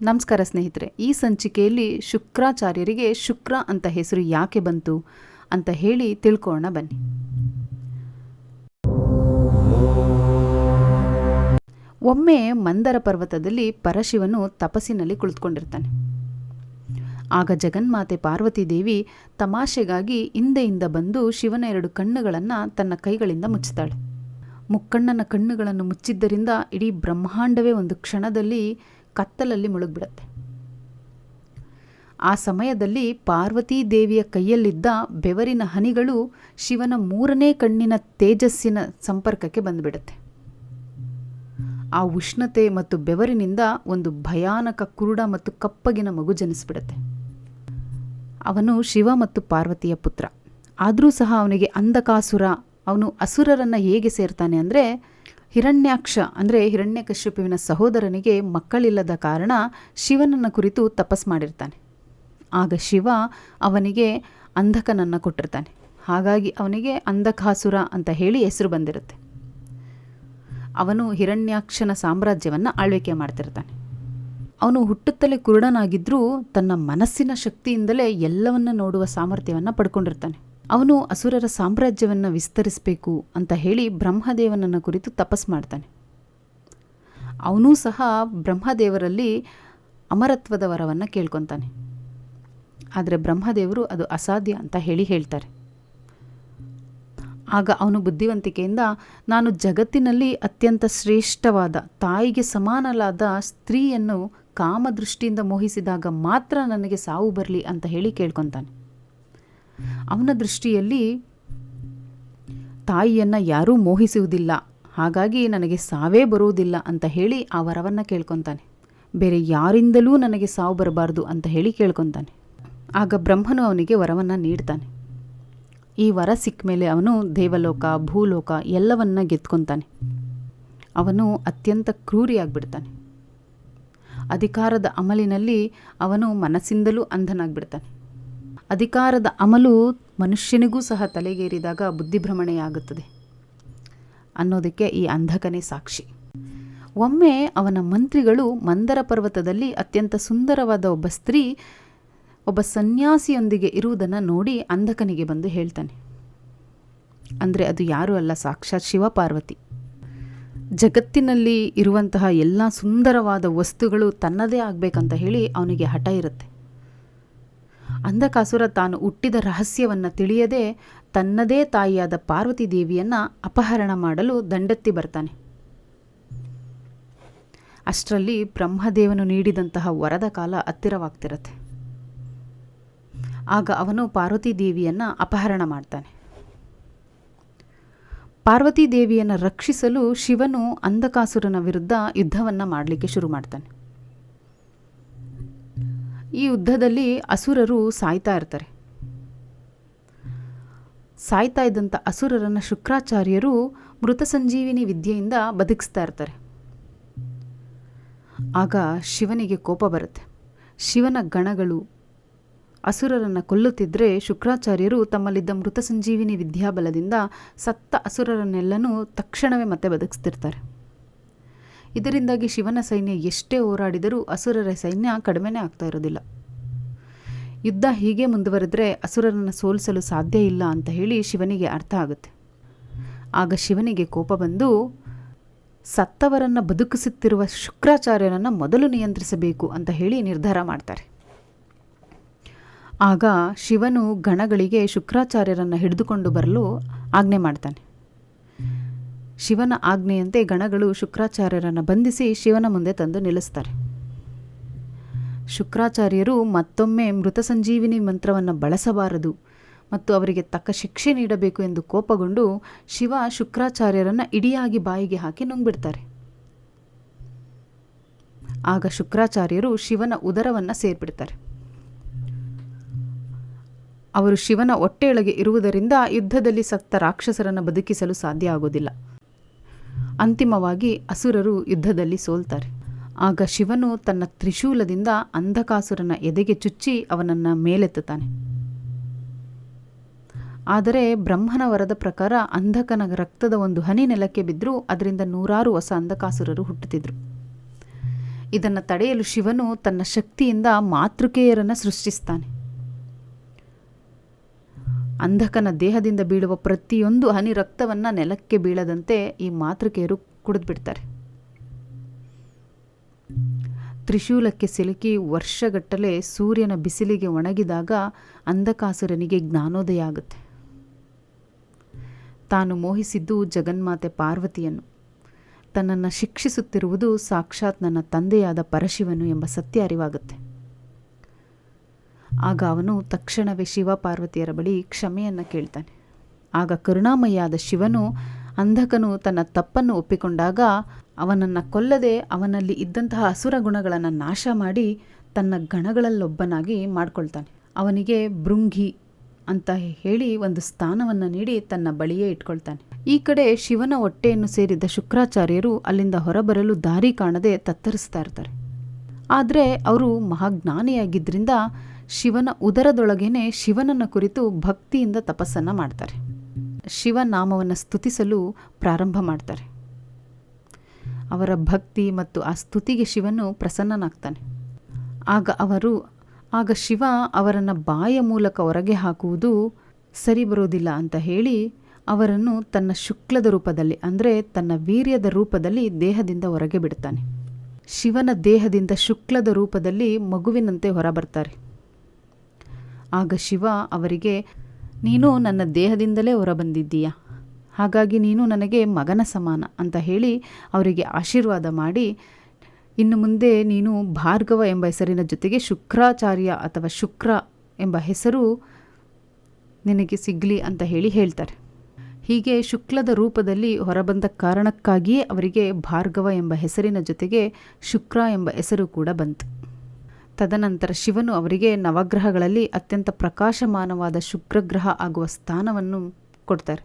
ನಮಸ್ಕಾರ ಸ್ನೇಹಿತರೆ, ಈ ಸಂಚಿಕೆಯಲ್ಲಿ ಶುಕ್ರಾಚಾರ್ಯರಿಗೆ ಶುಕ್ರ ಅಂತ ಹೆಸರು ಯಾಕೆ ಬಂತು ಅಂತ ಹೇಳಿ ತಿಳ್ಕೊಳ್ಳೋಣ ಬನ್ನಿ. ಒಮ್ಮೆ ಮಂದರ ಪರ್ವತದಲ್ಲಿ ಪರಶಿವನು ತಪಸ್ಸಿನಲ್ಲಿ ಕುಳಿತುಕೊಂಡಿರ್ತಾನೆ. ಆಗ ಜಗನ್ಮಾತೆ ಪಾರ್ವತಿ ದೇವಿ ತಮಾಷೆಗಾಗಿ ಹಿಂದೆಯಿಂದ ಬಂದು ಶಿವನ 2 ಕಣ್ಣುಗಳನ್ನು ತನ್ನ ಕೈಗಳಿಂದ ಮುಚ್ಚುತ್ತಾಳೆ. ಮುಕ್ಕಣ್ಣನ ಕಣ್ಣುಗಳನ್ನು ಮುಚ್ಚಿದ್ದರಿಂದ ಇಡೀ ಬ್ರಹ್ಮಾಂಡವೇ ಒಂದು ಕ್ಷಣದಲ್ಲಿ ಕತ್ತಲಲ್ಲಿ ಮುಳುಗಿಬಿಡುತ್ತೆ. ಆ ಸಮಯದಲ್ಲಿ ಪಾರ್ವತೀ ದೇವಿಯ ಕೈಯಲ್ಲಿದ್ದ ಬೆವರಿನ ಹನಿಗಳು ಶಿವನ 3ನೇ ಕಣ್ಣಿನ ತೇಜಸ್ಸಿನ ಸಂಪರ್ಕಕ್ಕೆ ಬಂದುಬಿಡುತ್ತೆ. ಆ ಉಷ್ಣತೆ ಮತ್ತು ಬೆವರಿನಿಂದ ಒಂದು ಭಯಾನಕ ಕುರುಡ ಮತ್ತು ಕಪ್ಪಗಿನ ಮಗು ಜನಿಸ್ಬಿಡುತ್ತೆ. ಅವನು ಶಿವ ಮತ್ತು ಪಾರ್ವತಿಯ ಪುತ್ರ. ಆದರೂ ಸಹ ಅವನಿಗೆ ಅಂಧಕಾಸುರ, ಅವನು ಅಸುರರನ್ನು ಹೇಗೆ ಸೇರ್ತಾನೆ ಅಂದರೆ, ಹಿರಣ್ಯಾಕ್ಷ ಅಂದರೆ ಹಿರಣ್ಯಕಶ್ಯಪುವಿನ ಸಹೋದರನಿಗೆ ಮಕ್ಕಳಿಲ್ಲದ ಕಾರಣ ಶಿವನನ್ನು ಕುರಿತು ತಪಸ್ ಮಾಡಿರ್ತಾನೆ. ಆಗ ಶಿವ ಅವನಿಗೆ ಅಂಧಕನನ್ನು ಕೊಟ್ಟಿರ್ತಾನೆ. ಹಾಗಾಗಿ ಅವನಿಗೆ ಅಂಧಕಾಸುರ ಅಂತ ಹೇಳಿ ಹೆಸರು ಬಂದಿರುತ್ತೆ. ಅವನು ಹಿರಣ್ಯಾಕ್ಷನ ಸಾಮ್ರಾಜ್ಯವನ್ನು ಆಳ್ವಿಕೆ ಮಾಡ್ತಿರ್ತಾನೆ. ಅವನು ಹುಟ್ಟುತ್ತಲೇ ಕುರುಡನಾಗಿದ್ದರೂ ತನ್ನ ಮನಸ್ಸಿನ ಶಕ್ತಿಯಿಂದಲೇ ಎಲ್ಲವನ್ನ ನೋಡುವ ಸಾಮರ್ಥ್ಯವನ್ನು ಪಡ್ಕೊಂಡಿರ್ತಾನೆ. ಅವನು ಅಸುರರ ಸಾಮ್ರಾಜ್ಯವನ್ನು ವಿಸ್ತರಿಸಬೇಕು ಅಂತ ಹೇಳಿ ಬ್ರಹ್ಮದೇವನನ್ನು ಕುರಿತು ತಪಸ್ ಮಾಡ್ತಾನೆ. ಅವನೂ ಸಹ ಬ್ರಹ್ಮದೇವರಲ್ಲಿ ಅಮರತ್ವದ ವರವನ್ನು ಕೇಳ್ಕೊತಾನೆ. ಆದರೆ ಬ್ರಹ್ಮದೇವರು ಅದು ಅಸಾಧ್ಯ ಅಂತ ಹೇಳ್ತಾರೆ. ಆಗ ಅವನು ಬುದ್ಧಿವಂತಿಕೆಯಿಂದ, ನಾನು ಜಗತ್ತಿನಲ್ಲಿ ಅತ್ಯಂತ ಶ್ರೇಷ್ಠವಾದ ತಾಯಿಗೆ ಸಮಾನಲಾದ ಸ್ತ್ರೀಯನ್ನು ಕಾಮದೃಷ್ಟಿಯಿಂದ ಮೋಹಿಸಿದಾಗ ಮಾತ್ರ ನನಗೆ ಸಾವು ಬರಲಿ ಅಂತ ಹೇಳಿ ಕೇಳ್ಕೊತಾನೆ. ಅವನ ದೃಷ್ಟಿಯಲ್ಲಿ ತಾಯಿಯನ್ನು ಯಾರೂ ಮೋಹಿಸುವುದಿಲ್ಲ, ಹಾಗಾಗಿ ನನಗೆ ಸಾವೇ ಬರುವುದಿಲ್ಲ ಅಂತ ಹೇಳಿ ಆ ವರವನ್ನು ಕೇಳ್ಕೊತಾನೆ. ಬೇರೆ ಯಾರಿಂದಲೂ ನನಗೆ ಸಾವು ಬರಬಾರ್ದು ಅಂತ ಹೇಳಿ ಕೇಳ್ಕೊತಾನೆ. ಆಗ ಬ್ರಹ್ಮನು ಅವನಿಗೆ ವರವನ್ನು ನೀಡ್ತಾನೆ. ಈ ವರ ಸಿಕ್ಕ ಮೇಲೆ ಅವನು ದೇವಲೋಕ, ಭೂಲೋಕ ಎಲ್ಲವನ್ನ ಗೆದ್ಕೊತಾನೆ. ಅವನು ಅತ್ಯಂತ ಕ್ರೂರಿಯಾಗ್ಬಿಡ್ತಾನೆ. ಅಧಿಕಾರದ ಅಮಲಿನಲ್ಲಿ ಅವನು ಮನಸ್ಸಿಂದಲೂ ಅಂಧನಾಗ್ಬಿಡ್ತಾನೆ. ಅಧಿಕಾರದ ಅಮಲು ಮನುಷ್ಯನಿಗೂ ಸಹ ತಲೆಗೇರಿದಾಗ ಬುದ್ಧಿಭ್ರಮಣೆಯಾಗುತ್ತದೆ ಅನ್ನೋದಕ್ಕೆ ಈ ಅಂಧಕನೇ ಸಾಕ್ಷಿ. ಒಮ್ಮೆ ಅವನ ಮಂತ್ರಿಗಳು ಮಂದರ ಪರ್ವತದಲ್ಲಿ ಅತ್ಯಂತ ಸುಂದರವಾದ ಒಬ್ಬ ಸ್ತ್ರೀ ಒಬ್ಬ ಸನ್ಯಾಸಿಯೊಂದಿಗೆ ಇರುವುದನ್ನು ನೋಡಿ ಅಂಧಕನಿಗೆ ಬಂದು ಹೇಳ್ತಾನೆ. ಅಂದರೆ ಅದು ಯಾರೂ ಅಲ್ಲ, ಸಾಕ್ಷಾತ್ ಶಿವಪಾರ್ವತಿ. ಜಗತ್ತಿನಲ್ಲಿ ಇರುವಂತಹ ಎಲ್ಲ ಸುಂದರವಾದ ವಸ್ತುಗಳು ತನ್ನದೇ ಆಗಬೇಕಂತ ಹೇಳಿ ಅವನಿಗೆ ಹಠ ಇರುತ್ತೆ. ಅಂಧಕಾಸುರ ತಾನು ಹುಟ್ಟಿದ ರಹಸ್ಯವನ್ನು ತಿಳಿಯದೆ ತನ್ನದೇ ತಾಯಿಯಾದ ಪಾರ್ವತಿ ದೇವಿಯನ್ನು ಅಪಹರಣ ಮಾಡಲು ದಂಡೆತ್ತಿ ಬರ್ತಾನೆ. ಅಷ್ಟರಲ್ಲಿ ಬ್ರಹ್ಮದೇವನು ನೀಡಿದಂತಹ ವರದ ಕಾಲ ಹತ್ತಿರವಾಗ್ತಿರತ್ತೆ. ಆಗ ಅವನು ಪಾರ್ವತಿ ದೇವಿಯನ್ನು ಅಪಹರಣ ಮಾಡ್ತಾನೆ. ಪಾರ್ವತಿ ದೇವಿಯನ್ನು ರಕ್ಷಿಸಲು ಶಿವನು ಅಂಧಕಾಸುರನ ವಿರುದ್ಧ ಯುದ್ಧವನ್ನು ಮಾಡಲಿಕ್ಕೆ ಶುರು ಮಾಡ್ತಾನೆ. ಈ ಯುದ್ಧದಲ್ಲಿ ಅಸುರರು ಸಾಯ್ತಾ ಇರ್ತಾರೆ. ಸಾಯ್ತಾ ಇದ್ದಂಥ ಅಸುರರನ್ನು ಶುಕ್ರಾಚಾರ್ಯರು ಮೃತ ಸಂಜೀವಿನಿ ವಿದ್ಯೆಯಿಂದ ಬದುಕಿಸ್ತಾ ಇರ್ತಾರೆ. ಆಗ ಶಿವನಿಗೆ ಕೋಪ ಬರುತ್ತೆ. ಶಿವನ ಗಣಗಳು ಅಸುರರನ್ನು ಕೊಲ್ಲುತ್ತಿದ್ದರೆ ಶುಕ್ರಾಚಾರ್ಯರು ತಮ್ಮಲ್ಲಿದ್ದ ಮೃತ ಸಂಜೀವಿನಿ ವಿದ್ಯಾಬಲದಿಂದ ಸತ್ತ ಅಸುರರನ್ನೆಲ್ಲನೂ ತಕ್ಷಣವೇ ಮತ್ತೆ ಬದುಕಿಸ್ತಿರ್ತಾರೆ. ಇದರಿಂದಾಗಿ ಶಿವನ ಸೈನ್ಯ ಎಷ್ಟೇ ಹೋರಾಡಿದರೂ ಅಸುರರ ಸೈನ್ಯ ಕಡಿಮೆನೇ ಆಗ್ತಾ ಇರೋದಿಲ್ಲ. ಯುದ್ಧ ಹೀಗೆ ಮುಂದುವರೆದರೆ ಅಸುರರನ್ನು ಸೋಲಿಸಲು ಸಾಧ್ಯ ಇಲ್ಲ ಅಂತ ಹೇಳಿ ಶಿವನಿಗೆ ಅರ್ಥ ಆಗುತ್ತೆ. ಆಗ ಶಿವನಿಗೆ ಕೋಪ ಬಂದು ಸತ್ತವರನ್ನು ಬದುಕಿಸುತ್ತಿರುವ ಶುಕ್ರಾಚಾರ್ಯರನ್ನು ಮೊದಲು ನಿಯಂತ್ರಿಸಬೇಕು ಅಂತ ಹೇಳಿ ನಿರ್ಧಾರ ಮಾಡ್ತಾರೆ. ಆಗ ಶಿವನು ಗಣಗಳಿಗೆ ಶುಕ್ರಾಚಾರ್ಯರನ್ನು ಹಿಡಿದುಕೊಂಡು ಬರಲು ಆಜ್ಞೆ ಮಾಡ್ತಾನೆ. ಶಿವನ ಆಜ್ಞೆಯಂತೆ ಗಣಗಳು ಶುಕ್ರಾಚಾರ್ಯರನ್ನು ಬಂಧಿಸಿ ಶಿವನ ಮುಂದೆ ತಂದು ನಿಲ್ಲಿಸ್ತಾರೆ. ಶುಕ್ರಾಚಾರ್ಯರು ಮತ್ತೊಮ್ಮೆ ಮೃತ ಸಂಜೀವಿನಿ ಮಂತ್ರವನ್ನು ಬಳಸಬಾರದು ಮತ್ತು ಅವರಿಗೆ ತಕ್ಕ ಶಿಕ್ಷೆ ನೀಡಬೇಕು ಎಂದು ಕೋಪಗೊಂಡು ಶಿವ ಶುಕ್ರಾಚಾರ್ಯರನ್ನು ಇಡಿಯಾಗಿ ಬಾಯಿಗೆ ಹಾಕಿ ನುಂಗ್ಬಿಡ್ತಾರೆ. ಆಗ ಶುಕ್ರಾಚಾರ್ಯರು ಶಿವನ ಉದರವನ್ನು ಸೇರ್ಬಿಡ್ತಾರೆ. ಅವರು ಶಿವನ ಹೊಟ್ಟೆಯೊಳಗೆ ಇರುವುದರಿಂದ ಯುದ್ಧದಲ್ಲಿ ಸತ್ತ ರಾಕ್ಷಸರನ್ನು ಬದುಕಿಸಲು ಸಾಧ್ಯ ಆಗೋದಿಲ್ಲ. ಅಂತಿಮವಾಗಿ ಅಸುರರು ಯುದ್ಧದಲ್ಲಿ ಸೋಲ್ತಾರೆ. ಆಗ ಶಿವನು ತನ್ನ ತ್ರಿಶೂಲದಿಂದ ಅಂಧಕಾಸುರನ ಎದೆಗೆ ಚುಚ್ಚಿ ಅವನನ್ನು ಮೇಲೆತ್ತುತ್ತಾನೆ. ಆದರೆ ಬ್ರಹ್ಮನ ವರದ ಪ್ರಕಾರ ಅಂಧಕನ ರಕ್ತದ ಒಂದು ಹನಿ ನೆಲಕ್ಕೆ ಬಿದ್ದರೂ ಅದರಿಂದ 100 ಹೊಸ ಅಂಧಕಾಸುರರು ಹುಟ್ಟುತ್ತಿದ್ದರು. ಇದನ್ನು ತಡೆಯಲು ಶಿವನು ತನ್ನ ಶಕ್ತಿಯಿಂದ ಮಾತೃಕೆಯರನ್ನು ಸೃಷ್ಟಿಸ್ತಾನೆ. ಅಂಧಕನ ದೇಹದಿಂದ ಬೀಳುವ ಪ್ರತಿಯೊಂದು ಹನಿ ರಕ್ತವನ್ನು ನೆಲಕ್ಕೆ ಬೀಳದಂತೆ ಈ ಮಾತೃಕೆಯರು ಕುಡಿದ್ಬಿಡ್ತಾರೆ. ತ್ರಿಶೂಲಕ್ಕೆ ಸಿಲುಕಿ ವರ್ಷಗಟ್ಟಲೆ ಸೂರ್ಯನ ಬಿಸಿಲಿಗೆ ಒಣಗಿದಾಗ ಅಂಧಕಾಸುರನಿಗೆ ಜ್ಞಾನೋದಯ ಆಗುತ್ತೆ. ತಾನು ಮೋಹಿಸಿದ್ದು ಜಗನ್ಮಾತೆ ಪಾರ್ವತಿಯನ್ನು, ತನ್ನನ್ನು ಶಿಕ್ಷಿಸುತ್ತಿರುವುದು ಸಾಕ್ಷಾತ್ ನನ್ನ ತಂದೆಯಾದ ಪರಶಿವನು ಎಂಬ ಸತ್ಯ ಅರಿವಾಗುತ್ತೆ. ಆಗ ಅವನು ತಕ್ಷಣವೇ ಶಿವ ಪಾರ್ವತಿಯರ ಬಳಿ ಕ್ಷಮೆಯನ್ನು ಕೇಳ್ತಾನೆ. ಆಗ ಕರುಣಾಮಯಿಯಾದ ಶಿವನು ಅಂಧಕನು ತನ್ನ ತಪ್ಪನ್ನು ಒಪ್ಪಿಕೊಂಡಾಗ ಅವನನ್ನು ಕೊಲ್ಲದೆ ಅವನಲ್ಲಿ ಇದ್ದಂತಹ ಅಸುರ ಗುಣಗಳನ್ನು ನಾಶ ಮಾಡಿ ತನ್ನ ಗಣಗಳಲ್ಲೊಬ್ಬನಾಗಿ ಮಾಡ್ಕೊಳ್ತಾನೆ. ಅವನಿಗೆ ಭೃಂಗಿ ಅಂತ ಹೇಳಿ ಒಂದು ಸ್ಥಾನವನ್ನು ನೀಡಿ ತನ್ನ ಬಳಿಯೇ ಇಟ್ಕೊಳ್ತಾನೆ. ಈ ಕಡೆ ಶಿವನ ಹೊಟ್ಟೆಯನ್ನು ಸೇರಿದ್ದ ಶುಕ್ರಾಚಾರ್ಯರು ಅಲ್ಲಿಂದ ಹೊರಬರಲು ದಾರಿ ಕಾಣದೆ ತತ್ತರಿಸ್ತಾ ಇರ್ತಾರೆ. ಆದರೆ ಅವರು ಮಹಾಜ್ಞಾನಿಯಾಗಿದ್ದರಿಂದ ಶಿವನ ಉದರದೊಳಗೇನೆ ಶಿವನನ್ನು ಕುರಿತು ಭಕ್ತಿಯಿಂದ ತಪಸ್ಸನ್ನು ಮಾಡ್ತಾರೆ. ಶಿವನಾಮವನ್ನು ಸ್ತುತಿಸಲು ಪ್ರಾರಂಭ ಮಾಡ್ತಾರೆ. ಅವರ ಭಕ್ತಿ ಮತ್ತು ಆ ಸ್ತುತಿಗೆ ಶಿವನು ಪ್ರಸನ್ನನಾಗ್ತಾನೆ. ಆಗ ಶಿವ ಅವರನ್ನು ಬಾಯ ಮೂಲಕ ಹೊರಗೆ ಹಾಕುವುದು ಸರಿ ಬರೋದಿಲ್ಲ ಅಂತ ಹೇಳಿ ಅವರನ್ನು ತನ್ನ ಶುಕ್ಲದ ರೂಪದಲ್ಲಿ, ಅಂದರೆ ತನ್ನ ವೀರ್ಯದ ರೂಪದಲ್ಲಿ ದೇಹದಿಂದ ಹೊರಗೆ ಬಿಡ್ತಾನೆ. ಶಿವನ ದೇಹದಿಂದ ಶುಕ್ಲದ ರೂಪದಲ್ಲಿ ಮಗುವಿನಂತೆ ಹೊರಬರ್ತಾರೆ. ಆಗ ಶಿವ ಅವರಿಗೆ, ನೀನು ನನ್ನ ದೇಹದಿಂದಲೇ ಹೊರಬಂದಿದ್ದೀಯಾ, ಹಾಗಾಗಿ ನೀನು ನನಗೆ ಮಗನ ಸಮಾನ ಅಂತ ಹೇಳಿ ಅವರಿಗೆ ಆಶೀರ್ವಾದ ಮಾಡಿ, ಇನ್ನು ಮುಂದೆ ನೀನು ಭಾರ್ಗವ ಎಂಬ ಹೆಸರಿನ ಜೊತೆಗೆ ಶುಕ್ರಾಚಾರ್ಯ ಅಥವಾ ಶುಕ್ರ ಎಂಬ ಹೆಸರು ನಿನಗೆ ಸಿಗಲಿ ಅಂತ ಹೇಳ್ತಾರೆ. ಹೀಗೆ ಶುಕ್ಲದ ರೂಪದಲ್ಲಿ ಹೊರಬಂದ ಕಾರಣಕ್ಕಾಗಿಯೇ ಅವರಿಗೆ ಭಾರ್ಗವ ಎಂಬ ಹೆಸರಿನ ಜೊತೆಗೆ ಶುಕ್ರ ಎಂಬ ಹೆಸರು ಕೂಡ ಬಂತು. ತದನಂತರ ಶಿವನು ಅವರಿಗೆ ನವಗ್ರಹಗಳಲ್ಲಿ ಅತ್ಯಂತ ಪ್ರಕಾಶಮಾನವಾದ ಶುಕ್ರಗ್ರಹ ಆಗುವ ಸ್ಥಾನವನ್ನು ಕೊಡ್ತಾರೆ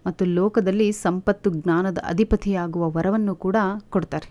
ಮತ್ತು ಲೋಕದಲ್ಲಿ ಸಂಪತ್ತು ಜ್ಞಾನದ ಅಧಿಪತಿಯಾಗುವ ವರವನ್ನು ಕೂಡ ಕೊಡ್ತಾರೆ.